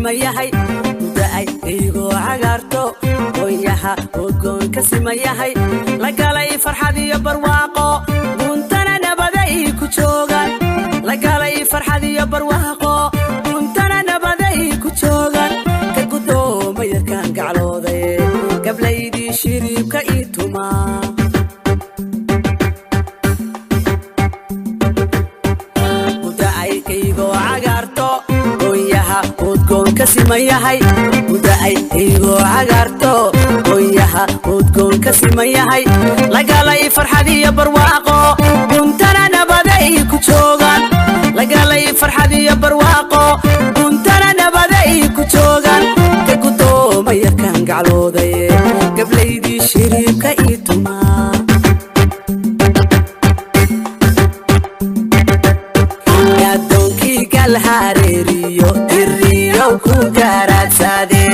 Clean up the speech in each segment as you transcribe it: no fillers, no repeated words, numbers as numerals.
simayahay mudaay igo cagarto qoyaha udgoon ka simayahay la galay farxad iyo barwaaqo buntana nabaday ku joogan la galay farxad iyo barwaaqo buntana nabaday ku joogan ka gudoomayo kan gaclooday gablaydii shiribka ituma mudaay igo cagarto qoyaha udgoon ka simayahay mudaay igo cagarto qoyaha udgoon ka simayahay la galay farxad iyo barwaaqo buntana nabaday ku joogan la galay farxad iyo barwaaqo buntana nabaday ku joogan ka gudoomayo kan gaclooday gablaydii shiribka ituma yadoonkii gal hareeriyo diriyo ku garadsade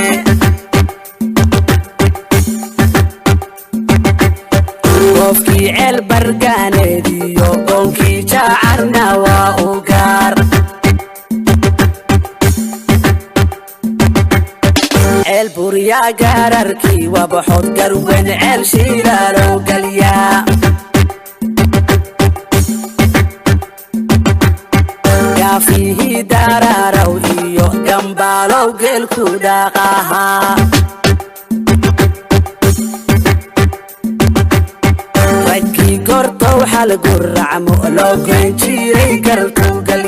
qofkii ceel bargaaneediyo goonkii jacarna waa u gaar ceel buryaa gaararkii waa baxood garwen ceel shiilaalow galyaa gaafiihii daaraaraw iyo gambaalow geelku dhaaqahaa ragkii gortow xal guracmo loo goyn jiray galku gal